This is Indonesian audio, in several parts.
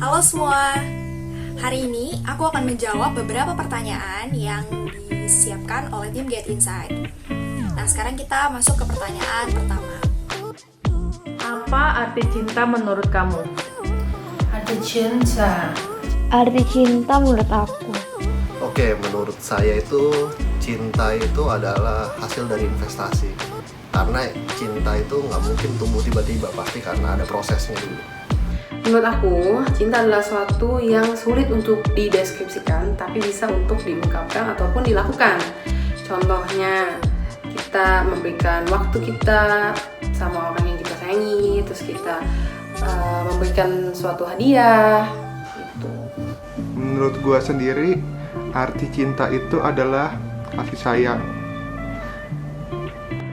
Halo semua, hari ini aku akan menjawab beberapa pertanyaan yang disiapkan oleh tim Get Insight. Nah, sekarang kita masuk ke pertanyaan pertama. Apa arti cinta menurut kamu? Arti cinta. Arti cinta menurut aku, Oke, menurut saya itu cinta itu adalah hasil dari investasi. Karena cinta itu nggak mungkin tumbuh tiba-tiba, pasti karena ada prosesnya dulu. Menurut aku, cinta adalah suatu yang sulit untuk dideskripsikan, tapi bisa untuk diungkapkan ataupun dilakukan. Contohnya, kita memberikan waktu kita sama orang yang kita sayangi, terus kita memberikan suatu hadiah, gitu. Menurut gua sendiri, arti cinta itu adalah kasih sayang.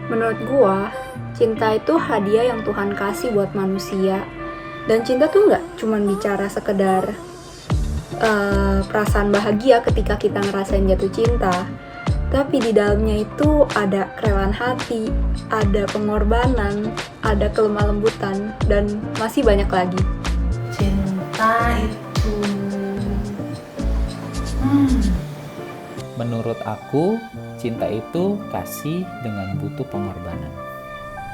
Menurut gua, cinta itu hadiah yang Tuhan kasih buat manusia. Dan cinta tuh nggak cuma bicara sekedar perasaan bahagia ketika kita ngerasain jatuh cinta. Tapi di dalamnya itu ada kerelaan hati, ada pengorbanan, ada kelemah lembutan, dan masih banyak lagi. Cinta itu Menurut aku, cinta itu kasih dengan butuh pengorbanan.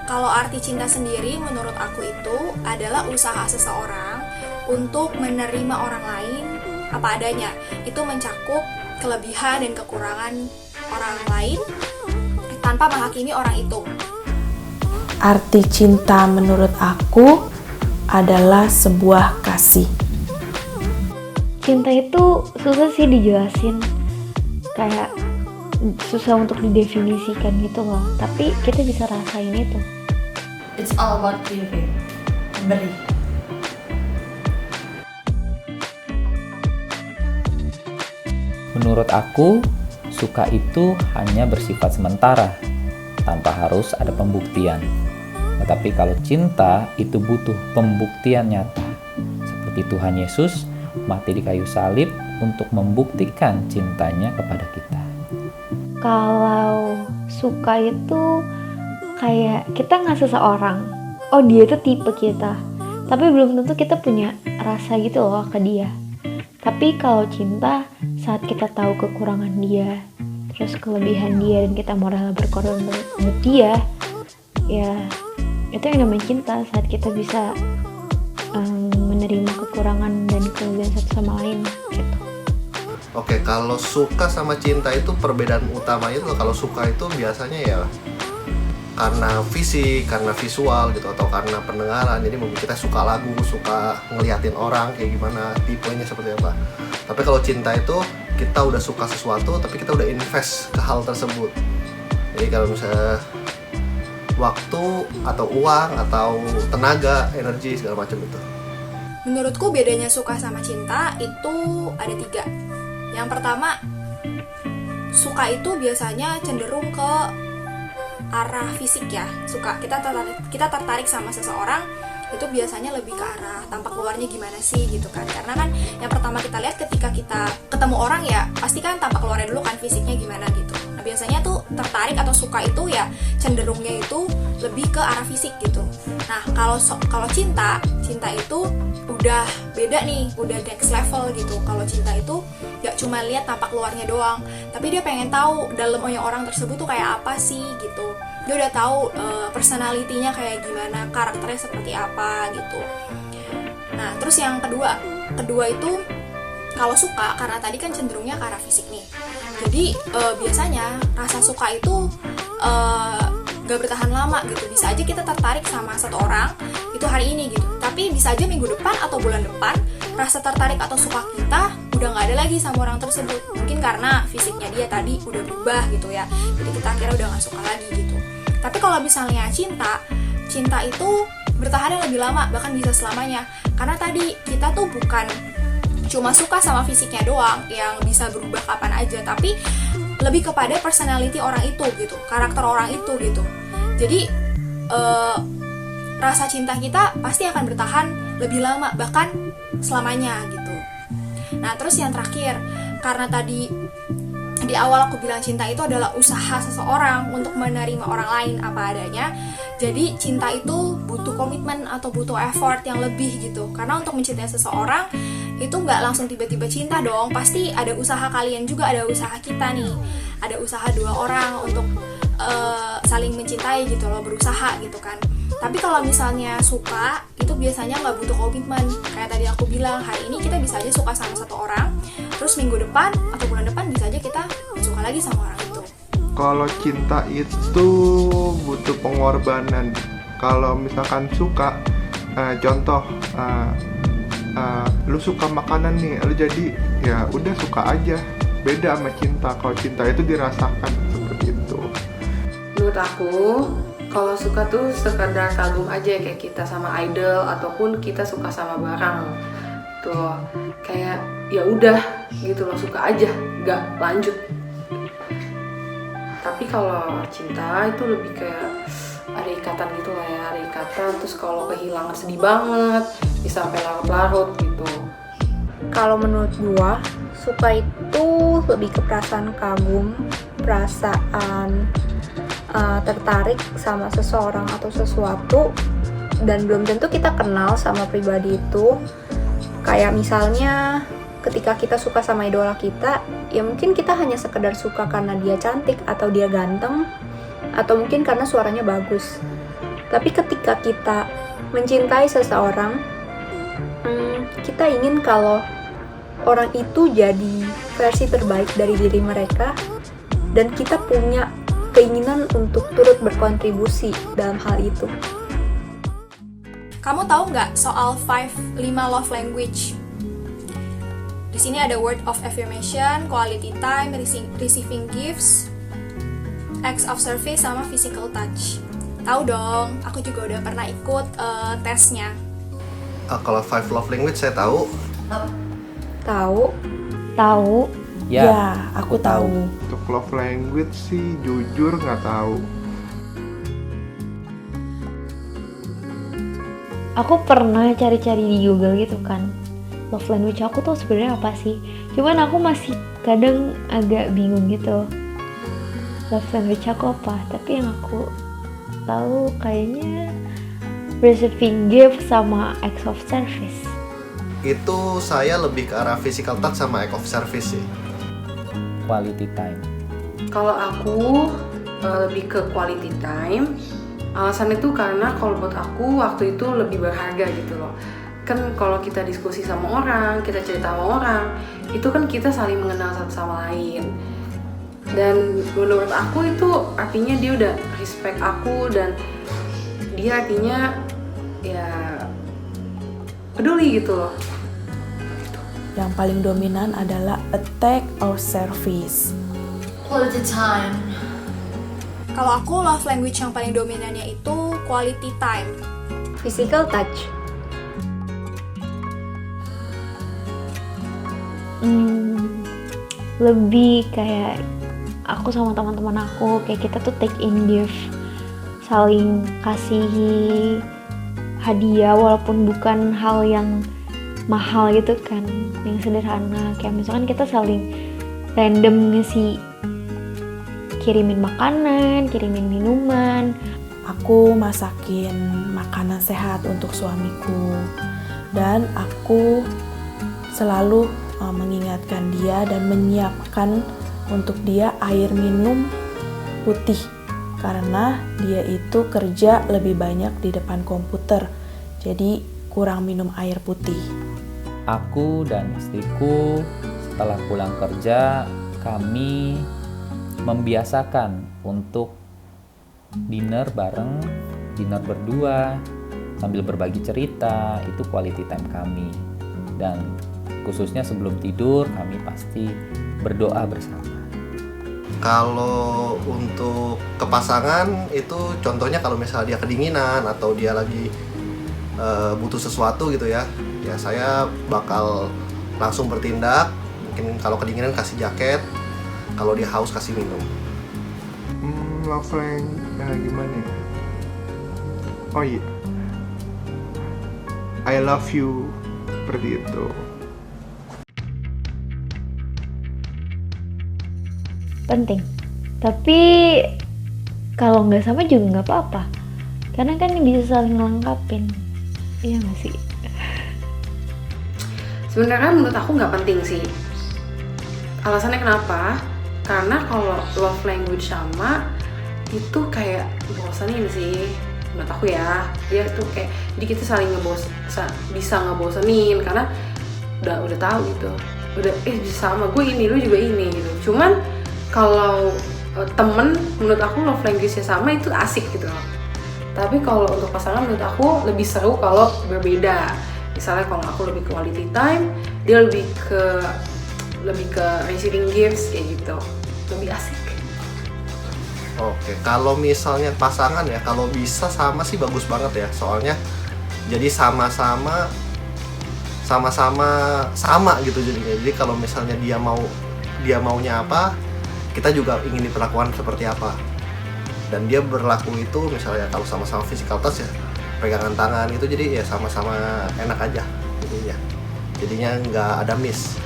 Kalau arti cinta sendiri menurut aku itu adalah usaha seseorang untuk menerima orang lain apa adanya. Itu mencakup kelebihan dan kekurangan orang lain tanpa menghakimi orang itu. arti cinta menurut aku adalah sebuah kasih. cinta itu susah sih dijelasin, kayak susah untuk didefinisikan gitu loh. Tapi kita bisa rasain itu. It's all about giving, memberi. Menurut aku, suka itu hanya bersifat sementara, tanpa harus ada pembuktian. Tetapi kalau cinta itu butuh pembuktian nyata. Seperti Tuhan Yesus mati di kayu salib untuk membuktikan cintanya kepada kita. Kalau suka itu kayak kita ngasih seseorang, oh dia itu tipe kita, tapi belum tentu kita punya rasa gitu loh ke dia. Tapi kalau cinta, saat kita tahu kekurangan dia, terus kelebihan dia, dan kita mau rela berkorban buat dia, ya itu yang namanya cinta. Saat kita bisa menerima kekurangan dan kelebihan satu sama lain gitu. Oke, kalau suka sama cinta itu perbedaan utamanya itu kalau suka itu biasanya ya karena fisik, karena visual gitu, atau karena pendengaran. Jadi mungkin kita suka lagu, suka ngeliatin orang kayak gimana, tipenya seperti apa. Tapi kalau cinta itu kita udah suka sesuatu, tapi kita udah invest ke hal tersebut. Jadi kalau misalnya waktu atau uang atau tenaga, energi segala macam itu. Menurutku bedanya suka sama cinta itu ada 3. Yang pertama, suka itu biasanya cenderung ke arah fisik ya. Suka, kita tertarik sama seseorang itu biasanya lebih ke arah tampak luarnya gimana sih gitu kan. Karena kan yang pertama kita lihat ketika kita ketemu orang ya pasti kan tampak luarnya dulu kan, fisiknya gimana gitu. Nah biasanya tuh tertarik atau suka itu ya cenderungnya itu lebih ke arah fisik gitu. Nah kalau cinta itu udah beda nih, udah next level gitu. Kalau cinta itu gak cuma lihat tampak luarnya doang, tapi dia pengen tahu dalamnya orang tersebut tuh kayak apa sih gitu. Dia udah tahu personality-nya kayak gimana, karakternya seperti apa gitu. Nah terus yang kedua itu kalau suka, karena tadi kan cenderungnya ke arah fisik nih. Jadi biasanya rasa suka itu gak bertahan lama gitu. Bisa aja kita tertarik sama satu orang itu hari ini gitu, tapi bisa aja minggu depan atau bulan depan rasa tertarik atau suka kita udah gak ada lagi sama orang tersebut. Mungkin karena fisiknya dia tadi udah berubah gitu ya, jadi kita akhirnya udah gak suka lagi gitu. Tapi kalau misalnya cinta itu bertahan lebih lama, bahkan bisa selamanya. Karena tadi kita tuh bukan cuma suka sama fisiknya doang yang bisa berubah kapan aja, tapi lebih kepada personality orang itu gitu, karakter orang itu gitu. Jadi rasa cinta kita pasti akan bertahan lebih lama, bahkan selamanya gitu. Nah terus yang terakhir, karena tadi di awal aku bilang cinta itu adalah usaha seseorang untuk menerima orang lain apa adanya. Jadi cinta itu butuh komitmen atau butuh effort yang lebih gitu. Karena untuk mencintai seseorang itu nggak langsung tiba-tiba cinta dong. Pasti ada usaha kalian juga, ada usaha kita nih. Ada usaha dua orang untuk saling mencintai gitu loh, berusaha gitu kan. Tapi kalau misalnya suka, itu biasanya nggak butuh komitmen. Kayak tadi aku bilang, hari ini kita bisa aja suka sama satu orang, terus minggu depan atau bulan depan bisa aja kita suka lagi sama orang itu. Kalau cinta itu butuh pengorbanan. Kalau misalkan suka, contoh, lu suka makanan nih, lu jadi ya udah suka aja. Beda sama cinta. Kalau cinta itu dirasakan seperti itu. Menurut aku, kalau suka tuh sekadar kagum aja kayak kita sama idol ataupun kita suka sama barang. Tuh, kayak ya udah gitu loh, suka aja, nggak lanjut. Tapi kalau cinta itu lebih kayak ada ikatan gitu lah ya, ada ikatan. Terus kalau kehilangan sedih banget, bisa sampai larut-larut gitu. Kalau menurut gua, suka itu lebih ke perasaan kagum, perasaan tertarik sama seseorang atau sesuatu, dan belum tentu kita kenal sama pribadi itu. Kayak misalnya ketika kita suka sama idola kita, ya mungkin kita hanya sekedar suka karena dia cantik atau dia ganteng, atau mungkin karena suaranya bagus. Tapi ketika kita mencintai seseorang, kita ingin kalau orang itu jadi versi terbaik dari diri mereka, dan kita punya keinginan untuk turut berkontribusi dalam hal itu. Kamu tahu nggak soal 5 love language? Di sini ada word of affirmation, quality time, receiving gifts, acts of service, sama physical touch. Tahu dong, aku juga udah pernah ikut tesnya. Kalau 5 love language saya tahu. Tahu. Ya, aku tahu. Untuk love language sih jujur nggak tahu. Aku pernah cari-cari di Google gitu kan, love language aku tuh sebenarnya apa sih? Cuman aku masih kadang agak bingung gitu, love language aku apa? Tapi yang aku tahu kayaknya receiving gift sama acts of service. Itu saya lebih ke arah physical touch sama act of service sih. Quality time. Kalau aku lebih ke quality time. Alasan itu karena kalau buat aku waktu itu lebih berharga gitu loh. Kan kalau kita diskusi sama orang, kita cerita sama orang, itu kan kita saling mengenal satu sama lain. Dan menurut aku itu artinya dia udah respect aku, dan dia artinya ya peduli gitu loh. Yang paling dominan adalah attack or service. Quality time. Kalau aku love language yang paling dominannya itu quality time. Physical touch. Lebih kayak aku sama teman-teman aku, kayak kita tuh take in gift, saling kasih hadiah walaupun bukan hal yang mahal gitu kan, yang sederhana. Kayak misalkan kita saling random ngasih, kirimin makanan, kirimin minuman. Aku masakin makanan sehat untuk suamiku, dan aku selalu mengingatkan dia dan menyiapkan untuk dia air minum putih, karena dia itu kerja lebih banyak di depan komputer, jadi kurang minum air putih. Aku dan istriku setelah pulang kerja, kami membiasakan untuk dinner bareng, dinner berdua, sambil berbagi cerita. Itu quality time kami. Dan khususnya sebelum tidur, kami pasti berdoa bersama. Kalau untuk kepasangan itu contohnya kalau misalnya dia kedinginan atau dia lagi butuh sesuatu gitu ya, ya saya bakal langsung bertindak. Mungkin kalau kedinginan kasih jaket, kalau dia haus kasih minum. Love language gimana ya? Oh iya, I love you, seperti itu. penting. Tapi kalau nggak sama juga nggak apa-apa, karena kan bisa saling ngelengkapin. Iya nggak sih? Sebenarnya menurut aku nggak penting sih. Alasannya kenapa? Karena kalau love language sama itu kayak bosanin sih menurut aku ya. Dia tuh kayak jadi kita saling bisa ngebosenin karena udah tahu gitu. Udah bisa sama gue ini, lu juga ini gitu. Cuman kalau temen menurut aku love language-nya sama itu asik gitu loh. Tapi kalau untuk pasangan menurut aku lebih seru kalau berbeda. Misalnya kalau aku lebih ke quality time, dia lebih ke receiving gifts kayak gitu. Lebih asik. Oke, kalau misalnya pasangan ya, kalau bisa sama sih bagus banget ya. Soalnya jadi sama-sama gitu jadinya. Jadi kalau misalnya dia maunya apa, kita juga ingin diperlakukan seperti apa. Dan dia berlaku itu misalnya kalau sama-sama physical touch ya, pegangan tangan itu jadi ya sama-sama enak aja jadinya nggak ada miss.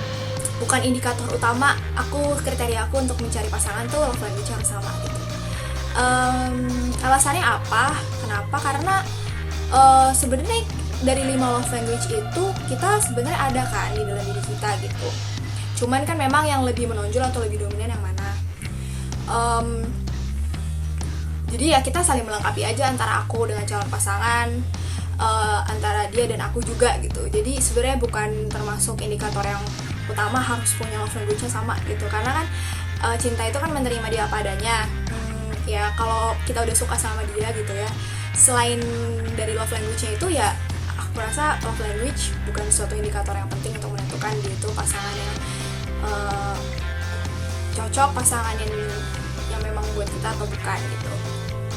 Bukan indikator utama kriteria aku untuk mencari pasangan tuh love language harus sama gitu. Alasannya apa? Kenapa? Karena sebenarnya dari 5 love language itu kita sebenarnya ada kan di dalam diri kita gitu. Cuman kan memang yang lebih menonjol atau lebih dominan yang mana. Jadi ya kita saling melengkapi aja antara aku dengan calon pasangan, antara dia dan aku juga gitu. Jadi sebenarnya bukan termasuk indikator yang utama harus punya love language-nya sama gitu. Karena kan cinta itu kan menerima dia apa adanya. Ya kalau kita udah suka sama dia gitu ya, selain dari love language-nya itu ya aku rasa love language bukan suatu indikator yang penting untuk menentukan dia itu pasangan yang cocok, pasangan yang memang buat kita atau bukan gitu.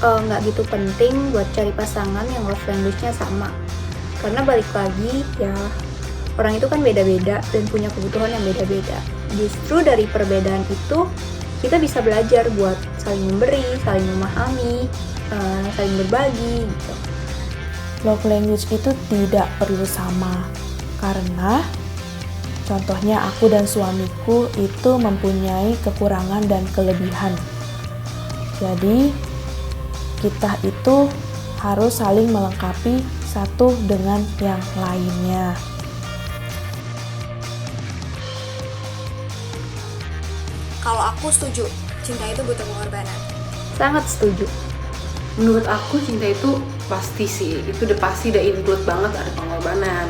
Nggak gitu penting buat cari pasangan yang love language-nya sama, karena balik lagi ya, orang itu kan beda-beda dan punya kebutuhan yang beda-beda. Justru dari perbedaan itu kita bisa belajar buat saling memberi, saling memahami, saling berbagi gitu. Love language itu tidak perlu sama, karena contohnya aku dan suamiku itu mempunyai kekurangan dan kelebihan. Jadi kita itu harus saling melengkapi satu dengan yang lainnya. Kalau aku setuju, cinta itu butuh pengorbanan. Sangat setuju. Menurut aku cinta itu pasti sih, itu udah pasti udah include banget ada pengorbanan.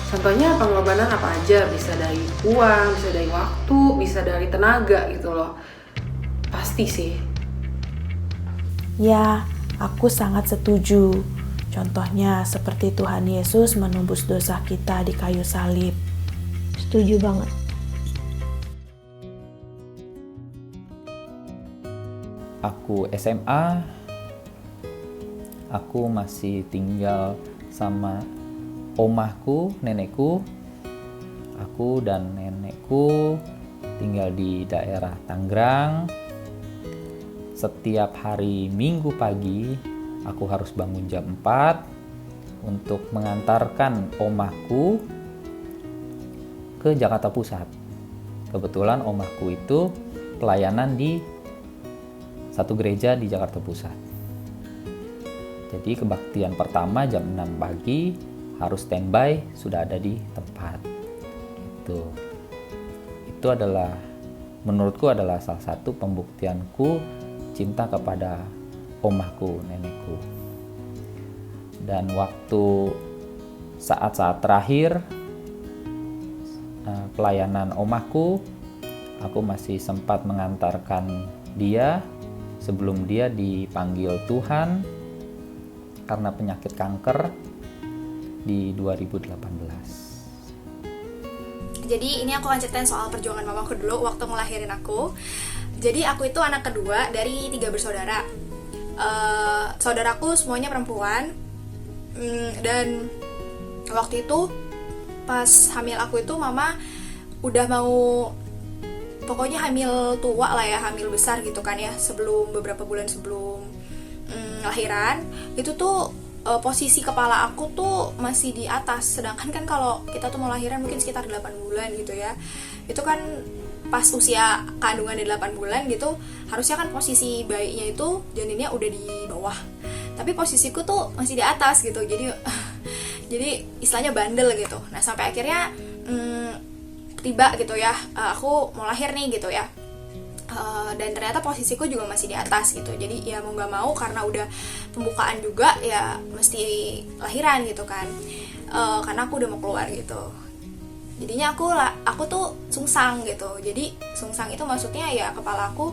Contohnya pengorbanan apa aja, bisa dari uang, bisa dari waktu, bisa dari tenaga gitu loh. Pasti sih. Ya, aku sangat setuju. Contohnya seperti Tuhan Yesus menembus dosa kita di kayu salib. Setuju banget. Aku SMA, aku masih tinggal sama omahku, nenekku. Aku dan nenekku tinggal di daerah Tangerang. Setiap hari Minggu pagi, aku harus bangun jam 4 untuk mengantarkan omahku ke Jakarta Pusat. Kebetulan omahku itu pelayanan di satu gereja di Jakarta Pusat. Jadi kebaktian pertama jam 6 pagi harus standby, sudah ada di tempat. Gitu. Itu adalah menurutku adalah salah satu pembuktianku cinta kepada omahku, nenekku. Dan waktu saat-saat terakhir pelayanan omahku, aku masih sempat mengantarkan dia sebelum dia dipanggil Tuhan karena penyakit kanker di 2018. Jadi ini aku akan ceritain soal perjuangan mamaku dulu waktu ngelahirin aku. Jadi aku itu anak kedua dari 3 bersaudara. Saudaraku semuanya perempuan. Dan waktu itu pas hamil aku itu mama udah mau, pokoknya hamil tua lah ya, hamil besar gitu kan ya, beberapa bulan sebelum lahiran. Itu tuh posisi kepala aku tuh masih di atas, sedangkan kan kalau kita tuh mau lahiran mungkin sekitar 8 bulan gitu ya. Itu kan pas usia kandungannya 8 bulan gitu, harusnya kan posisi bayinya itu janinnya udah di bawah, tapi posisiku tuh masih di atas gitu, jadi istilahnya bandel gitu. Nah sampai akhirnya tiba gitu ya, aku mau lahir nih gitu ya, dan ternyata posisiku juga masih di atas gitu. Jadi ya mau nggak mau karena udah pembukaan juga ya mesti lahiran gitu kan, karena aku udah mau keluar gitu. Jadinya aku tuh sungsang gitu. Jadi sungsang itu maksudnya ya kepala aku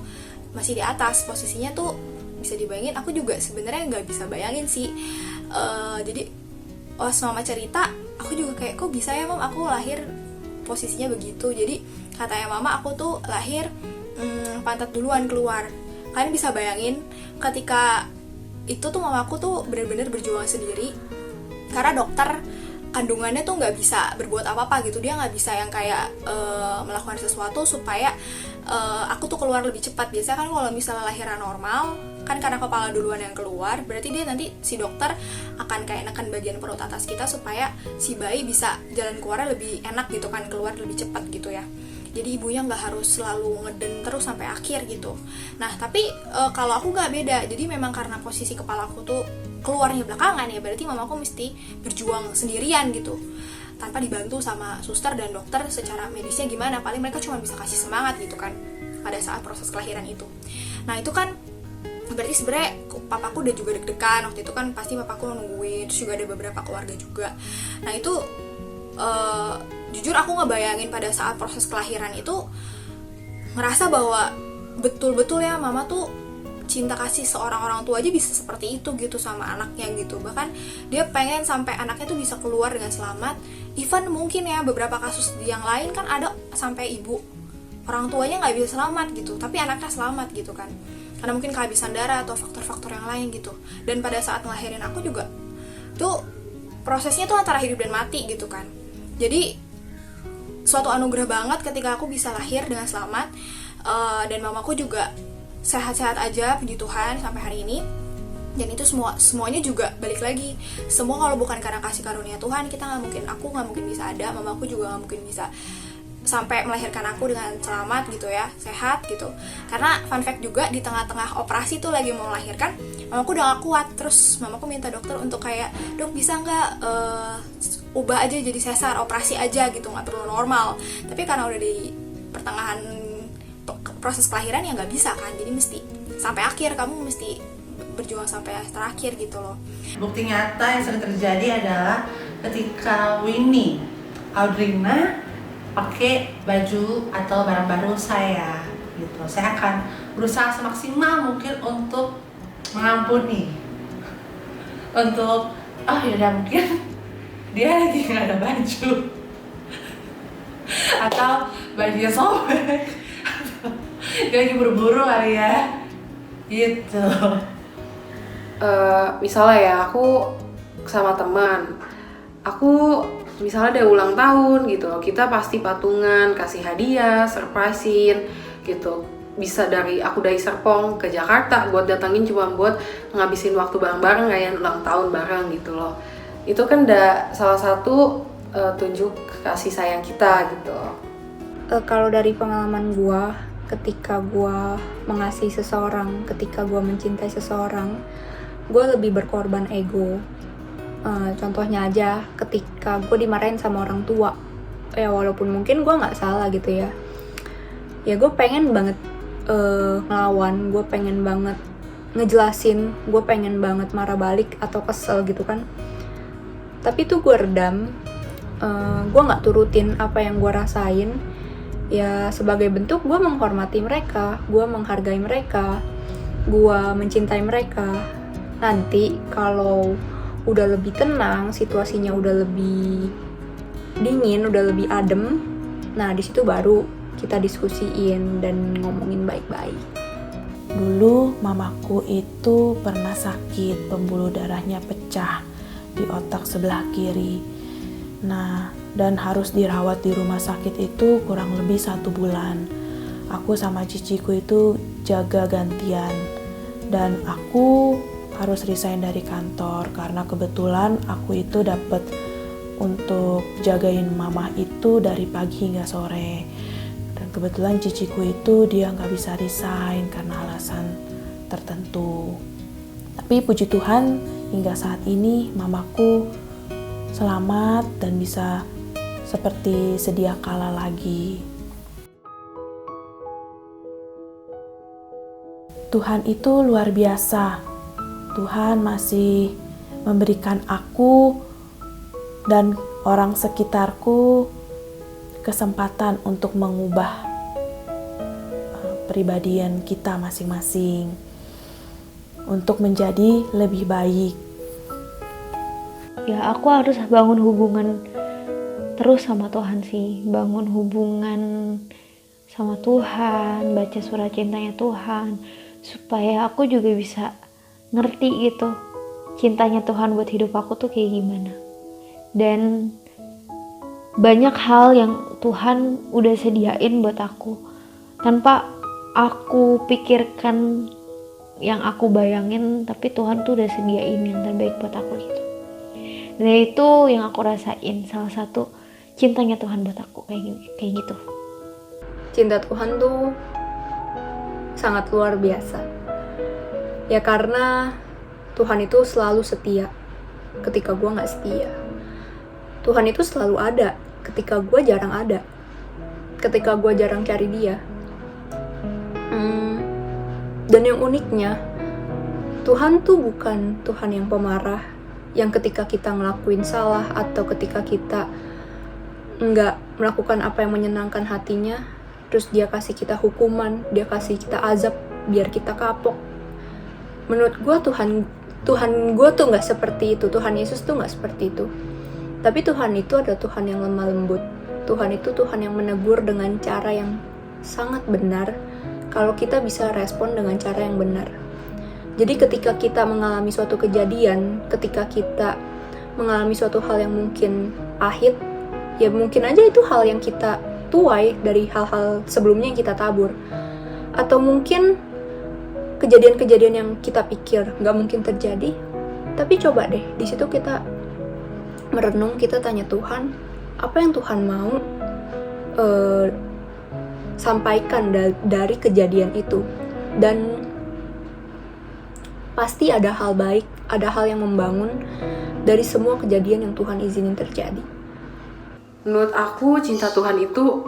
masih di atas, posisinya tuh bisa dibayangin. Aku juga sebenarnya nggak bisa bayangin sih. Jadi pas mama cerita, aku juga kayak kok bisa ya mam aku lahir posisinya begitu. Jadi katanya mama aku tuh lahir pantat duluan keluar. Kalian bisa bayangin ketika itu tuh mamaku tuh benar-benar berjuang sendiri, karena dokter kandungannya tuh nggak bisa berbuat apa-apa gitu. Dia nggak bisa yang kayak melakukan sesuatu supaya aku tuh keluar lebih cepat. Biasanya kan kalau misalnya lahiran normal kan karena kepala duluan yang keluar, berarti dia nanti si dokter akan kayak neken bagian perut atas kita supaya si bayi bisa jalan keluarnya lebih enak gitu kan, keluar lebih cepat gitu ya. Jadi ibunya nggak harus selalu ngeden terus sampai akhir gitu. Nah tapi kalau aku nggak beda. Jadi memang karena posisi kepala aku tuh keluarnya belakangan ya, berarti mamaku mesti berjuang sendirian gitu, tanpa dibantu sama suster dan dokter secara medisnya gimana. Paling mereka cuma bisa kasih semangat gitu kan pada saat proses kelahiran itu. Nah itu kan berarti sebenarnya papaku udah juga deg-degan waktu itu kan, pasti papaku nungguin, terus juga ada beberapa keluarga juga. Nah itu jujur aku ngebayangin pada saat proses kelahiran itu ngerasa bahwa betul-betul ya mama tuh cinta kasih seorang orang tua aja bisa seperti itu gitu sama anaknya gitu. Bahkan dia pengen sampai anaknya tuh bisa keluar dengan selamat. Even mungkin ya beberapa kasus yang lain kan ada sampai ibu orang tuanya nggak bisa selamat gitu, tapi anaknya selamat gitu kan, karena mungkin kehabisan darah atau faktor-faktor yang lain gitu. Dan pada saat ngelahirin aku juga tuh prosesnya tuh antara hidup dan mati gitu kan. Jadi suatu anugerah banget ketika aku bisa lahir dengan selamat, dan mamaku juga sehat-sehat aja puji Tuhan sampai hari ini. Dan itu semuanya juga balik lagi, semua kalau bukan karena kasih karunia Tuhan, aku nggak mungkin bisa ada, mamaku juga nggak mungkin bisa sampai melahirkan aku dengan selamat gitu ya, sehat gitu. Karena fun fact juga, di tengah-tengah operasi tuh lagi mau melahirkan, mamaku udah gak kuat. Terus mamaku minta dokter untuk kayak, dok bisa nggak ubah aja jadi sesar, operasi aja gitu, nggak perlu normal. Tapi karena udah di pertengahan proses kelahiran ya nggak bisa kan, jadi mesti sampai akhir, kamu mesti berjuang sampai terakhir gitu loh. Bukti nyata yang sering terjadi adalah ketika Winnie Audrina pakai baju atau barang baru saya gitu, saya akan berusaha semaksimal mungkin untuk mengampuni, untuk yaudah mungkin dia lagi nggak ada baju atau bajunya sobek atau dia lagi buru-buru kali ya gitu. Misalnya ya aku sama teman, aku misalnya ada ulang tahun gitu, kita pasti patungan, kasih hadiah, surprisein gitu. Bisa aku dari Serpong ke Jakarta buat datangin cuma buat ngabisin waktu bareng-bareng kayak ulang tahun bareng gitu loh. Itu kan salah satu tunjuk kasih sayang kita gitu. Kalau dari pengalaman gue, ketika gue mengasihi seseorang, ketika gue mencintai seseorang, gue lebih berkorban ego. Contohnya aja ketika gue dimarahin sama orang tua, ya walaupun mungkin gue nggak salah gitu ya gue pengen banget ngelawan, gue pengen banget ngejelasin, gue pengen banget marah balik atau kesel gitu kan. Tapi itu gue redam, gue nggak turutin apa yang gue rasain. Ya sebagai bentuk gue menghormati mereka, gue menghargai mereka, gue mencintai mereka. Nanti kalau udah lebih tenang, situasinya udah lebih dingin, udah lebih adem, nah di situ baru kita diskusiin dan ngomongin baik-baik. Dulu mamaku itu pernah sakit, pembuluh darahnya pecah di otak sebelah kiri. Nah, dan harus dirawat di rumah sakit itu kurang lebih 1 bulan. Aku sama ciciku itu jaga gantian, dan aku harus resign dari kantor karena kebetulan aku itu dapat untuk jagain mama itu dari pagi hingga sore. Dan kebetulan ciciku itu dia nggak bisa resign karena alasan tertentu. Tapi puji Tuhan hingga saat ini mamaku selamat dan bisa seperti sedia kala lagi. Tuhan itu luar biasa. Tuhan masih memberikan aku dan orang sekitarku kesempatan untuk mengubah kepribadian kita masing-masing untuk menjadi lebih baik. Ya aku harus bangun hubungan terus sama Tuhan sih, bangun hubungan sama Tuhan, baca surat cintanya Tuhan, supaya aku juga bisa ngerti gitu cintanya Tuhan buat hidup aku tuh kayak gimana. Dan banyak hal yang Tuhan udah sediain buat aku tanpa aku pikirkan, yang aku bayangin, tapi Tuhan tuh udah sediain yang terbaik buat aku gitu. Dan itu yang aku rasain, salah satu cintanya Tuhan buat aku kayak gitu. Cinta Tuhan tuh sangat luar biasa. Ya karena Tuhan itu selalu setia ketika gue gak setia. Tuhan itu selalu ada ketika gue jarang ada, ketika gue jarang cari dia. Dan yang uniknya, Tuhan tuh bukan Tuhan yang pemarah, yang ketika kita ngelakuin salah atau ketika kita nggak melakukan apa yang menyenangkan hatinya, terus dia kasih kita hukuman, dia kasih kita azab biar kita kapok. Menurut gue Tuhan gue tuh nggak seperti itu. Tuhan Yesus tuh nggak seperti itu. Tapi Tuhan itu adalah Tuhan yang lemah lembut. Tuhan itu Tuhan yang menegur dengan cara yang sangat benar, kalau kita bisa respon dengan cara yang benar. Jadi ketika kita mengalami suatu kejadian, ketika kita mengalami suatu hal yang mungkin pahit, ya mungkin aja itu hal yang kita tuai dari hal-hal sebelumnya yang kita tabur. Atau mungkin kejadian-kejadian yang kita pikir nggak mungkin terjadi, tapi coba deh di situ kita merenung, kita tanya Tuhan, apa yang Tuhan mau sampaikan dari kejadian itu. Dan pasti ada hal baik, ada hal yang membangun dari semua kejadian yang Tuhan izinin terjadi. Menurut aku cinta Tuhan itu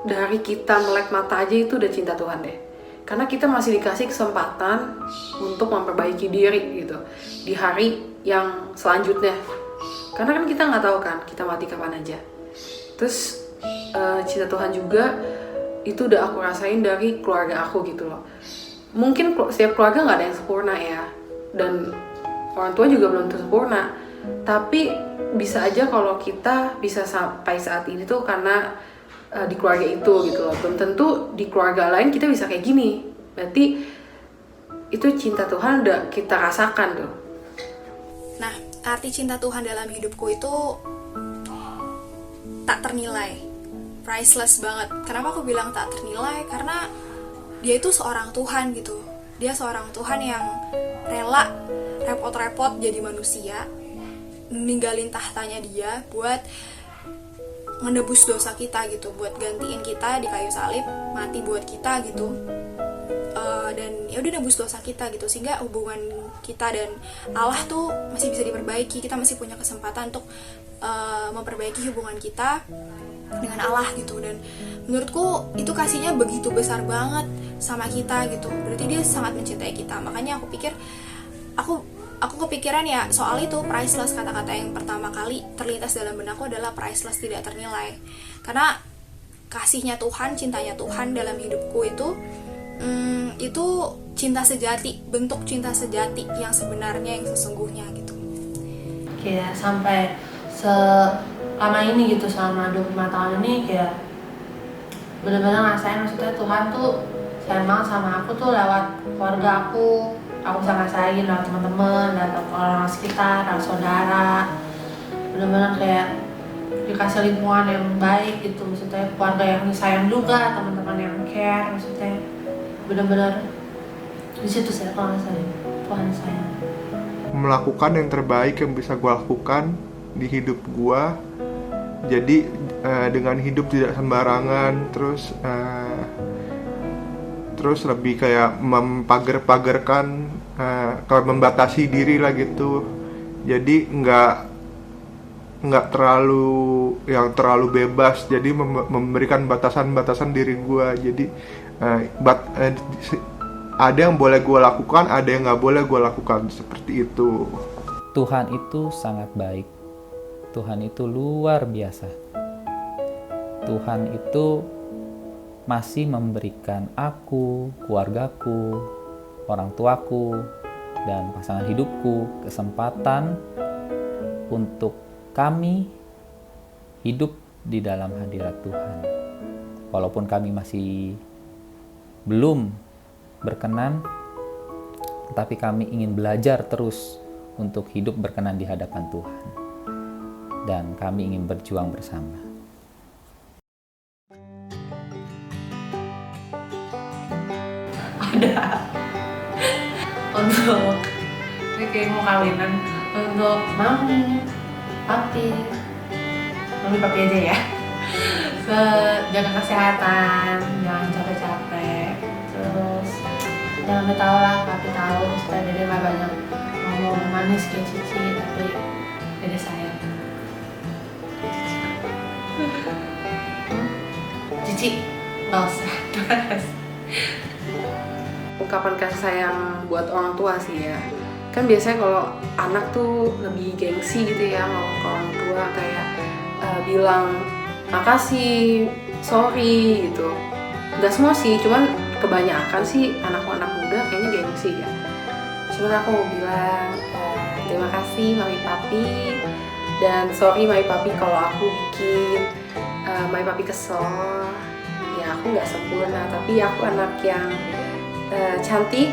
dari kita melek mata aja itu udah cinta Tuhan deh. Karena kita masih dikasih kesempatan untuk memperbaiki diri gitu di hari yang selanjutnya. Karena kan kita nggak tahu kan kita mati kapan aja. Terus cinta Tuhan juga itu udah aku rasain dari keluarga aku gitu loh. Mungkin setiap keluarga nggak ada yang sempurna ya, dan orang tua juga belum tentu sempurna. Tapi bisa aja kalau kita bisa sampai saat ini tuh karena di keluarga itu gitu loh. Belum tentu di keluarga lain kita bisa kayak gini. Berarti itu cinta Tuhan udah kita rasakan tuh. Nah, arti cinta Tuhan dalam hidupku itu tak ternilai, priceless banget. Kenapa aku bilang tak ternilai? Karena dia itu seorang Tuhan gitu. Dia seorang Tuhan yang rela repot-repot jadi manusia, ninggalin tahtanya dia buat menebus dosa kita gitu, buat gantiin kita di kayu salib, mati buat kita gitu. Dan ya udah nebus dosa kita gitu, sehingga hubungan kita dan Allah tuh masih bisa diperbaiki. Kita masih punya kesempatan untuk memperbaiki hubungan kita dengan Allah gitu. Dan menurutku itu kasihnya begitu besar banget sama kita gitu. Berarti dia sangat mencintai kita. Makanya aku pikir aku kepikiran ya soal itu, priceless. Kata-kata yang pertama kali terlintas dalam benakku adalah priceless, tidak ternilai. Karena kasihnya Tuhan, cintanya Tuhan dalam hidupku itu cinta sejati, bentuk cinta sejati yang sebenarnya, yang sesungguhnya gitu. Kayak sampai selama ini gitu, selama 25 tahun ini kayak bener-bener ngerasain maksudnya Tuhan tuh sayang banget sama aku tuh lewat keluarga aku bisa ngerasain lewat teman-teman, lewat orang sekitar, lewat saudara. Bener-bener kayak dikasih lingkungan yang baik gitu, maksudnya keluarga yang sayang juga, teman-teman yang care, maksudnya bener-bener di situ saya kalau ngerasain Tuhan sayang. Melakukan yang terbaik yang bisa gue lakukan di hidup gue Jadi dengan hidup tidak sembarangan, terus lebih kayak mempagar-pagarkan, kalau membatasi diri lah gitu. Jadi nggak terlalu bebas. Jadi memberikan batasan-batasan diri gue. Jadi ada yang boleh gue lakukan, ada yang nggak boleh gue lakukan, seperti itu. Tuhan itu sangat baik. Tuhan itu luar biasa. Tuhan itu masih memberikan aku, keluargaku, orang tuaku, dan pasangan hidupku kesempatan untuk kami hidup di dalam hadirat Tuhan. Walaupun kami masih belum berkenan, tetapi kami ingin belajar terus untuk hidup berkenan di hadapan Tuhan. Dan kami ingin berjuang bersama. Ada untuk ini kayak mau kawinan, untuk mami papi aja ya. Jaga kesehatan, jangan capek-capek, terus jangan tahu lah, papi tahu supaya dede nggak banyak ngomong manis kayak Cici, tapi dede sayang. Cici nggak usah. Terima kasih. Ungkapan kasih sayang buat orang tua sih ya. Kan biasanya kalau anak tuh lebih gengsi gitu ya ngomong ke orang tua, kayak bilang makasih, sorry gitu. Gak semua sih, cuman kebanyakan sih anak-anak muda kayaknya gengsi ya. Cuman aku mau bilang terima kasih mami papi, dan sorry mami papi kalau aku bikin mami papi kesel. Ya aku gak sempurna, tapi aku anak yang cantik,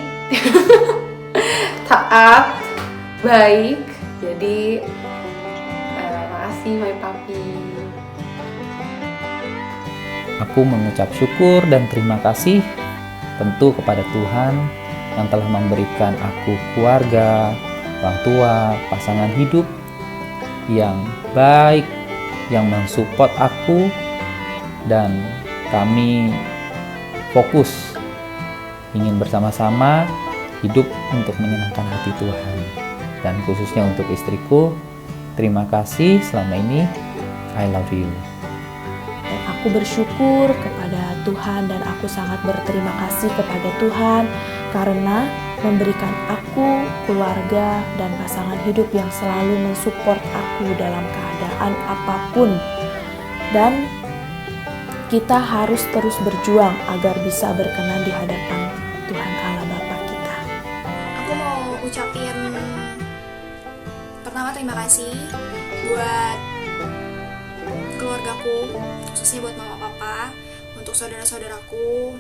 taat, baik. Jadi makasih my papi. Aku mengucap syukur dan terima kasih tentu kepada Tuhan yang telah memberikan aku keluarga, orang tua, pasangan hidup yang baik, yang mensupport aku, dan kami fokus ingin bersama-sama hidup untuk menyenangkan hati Tuhan. Dan khususnya untuk istriku, terima kasih selama ini. I love you. Dan aku bersyukur kepada Tuhan, dan aku sangat berterima kasih kepada Tuhan karena memberikan aku keluarga dan pasangan hidup yang selalu mensupport aku dalam keadaan apapun. Dan kita harus terus berjuang agar bisa berkenan di hadapan Tuhan Allah Bapa kita. Aku mau ucapin pertama terima kasih buat keluargaku, khususnya buat mama papa, untuk saudara-saudaraku,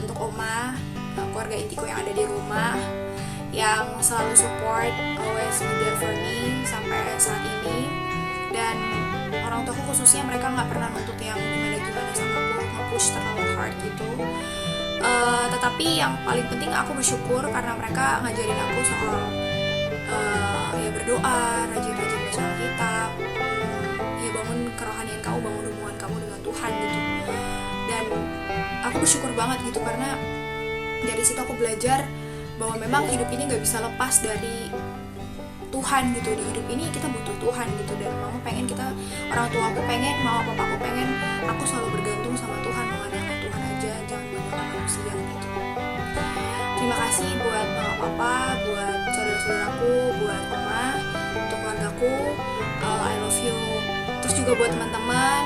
untuk oma, keluarga intiku yang ada di rumah, yang selalu support, always be there for me sampai saat ini. Dan orang tuaku khususnya, mereka nggak pernah nuntut yang gimana-gimana sama aku, nge-push terlalu hard gitu. Tetapi yang paling penting aku bersyukur karena mereka ngajarin aku soal ya berdoa, rajin-rajin baca Alkitab, ya bangun kerohanian kamu, bangun hubungan kamu dengan Tuhan gitu. Dan aku bersyukur banget gitu karena dari situ aku belajar bahwa memang hidup ini nggak bisa lepas dari Tuhan gitu. Di hidup ini kita butuh Tuhan gitu. Dan mama pengen kita, orang tua aku pengen, mama papa aku pengen aku selalu bergantung sama Tuhan, mengandalkan Tuhan aja, jangan mengandalkan manusia gitu. Terima kasih buat mama papa, buat saudara-saudaraku, buat oma, untuk keluargaku, I love you. Terus juga buat teman-teman,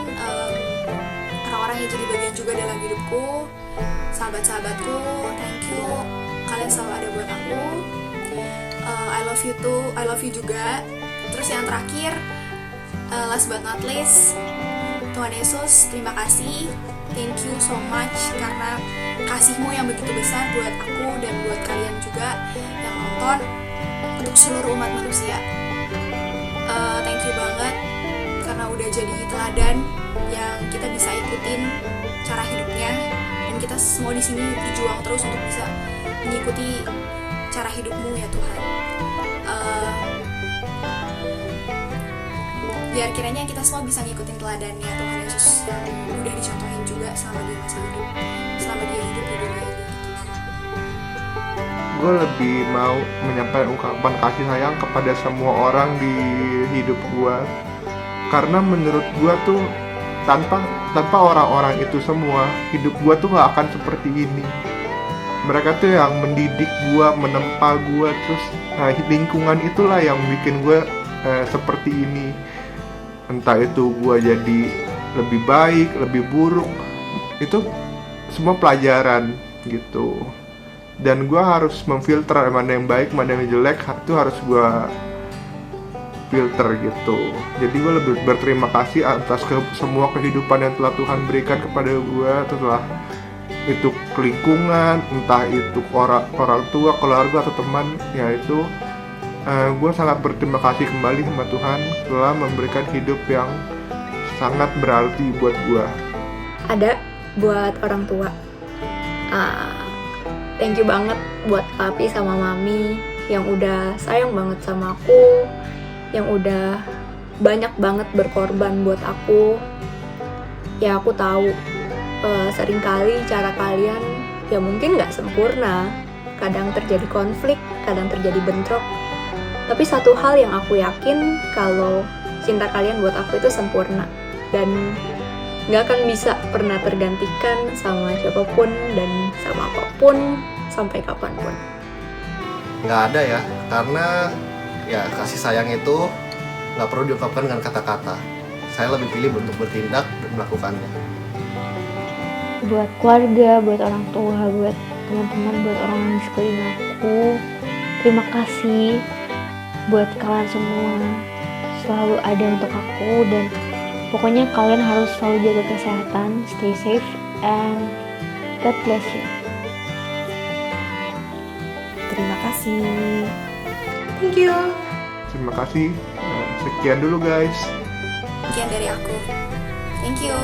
orang-orang yang jadi bagian juga dalam hidupku, sahabat-sahabatku, thank you, kalian selalu ada buat aku. I love you too, I love you juga. Terus yang terakhir, last but not least, Tuhan Yesus, terima kasih, thank you so much karena kasihmu yang begitu besar buat aku dan buat kalian juga yang nonton, untuk seluruh umat manusia. Thank you banget karena udah jadi teladan yang kita bisa ikutin cara hidupnya, dan kita semua di sini berjuang terus untuk bisa mengikuti cara hidupmu ya Tuhan. biar kiranya kita semua bisa ngikutin teladannya Tuhan Yesus yang udah dicontohin juga selama dia masih hidup, selama dia hidup di dunia ini. Gue lebih mau menyampaikan ungkapan kasih sayang kepada semua orang di hidup gue, karena menurut gue tuh tanpa orang-orang itu semua, hidup gue tuh gak akan seperti ini. Mereka tuh yang mendidik gue, menempa gue, terus lingkungan itulah yang bikin gue seperti ini. Entah itu gue jadi lebih baik, lebih buruk, itu semua pelajaran gitu. Dan gue harus memfilter mana yang baik, mana yang jelek, itu harus gue filter gitu. Jadi gue lebih berterima kasih atas semua kehidupan yang telah Tuhan berikan kepada gue, setelah itu lingkungan, entah itu orang tua, keluarga atau teman, yaitu gue sangat berterima kasih kembali sama Tuhan telah memberikan hidup yang sangat berarti buat gue. Ada buat orang tua. Thank you banget buat papi sama mami yang udah sayang banget sama aku, yang udah banyak banget berkorban buat aku. Ya aku tahu seringkali cara kalian ya mungkin gak sempurna, kadang terjadi konflik, kadang terjadi bentrok. Tapi satu hal yang aku yakin, kalau cinta kalian buat aku itu sempurna dan gak akan bisa pernah tergantikan sama siapapun dan sama apapun sampai kapanpun. Nggak ada ya, karena ya kasih sayang itu nggak perlu diungkapkan dengan kata-kata. Saya lebih pilih untuk bertindak dan melakukannya. Buat keluarga, buat orang tua, buat teman-teman, buat orang di sekeliling aku, terima kasih buat kalian semua, selalu ada untuk aku, dan pokoknya kalian harus selalu jaga kesehatan, stay safe, and God bless you. Terima kasih. Thank you. Terima kasih. Sekian dulu guys. Sekian dari aku. Thank you.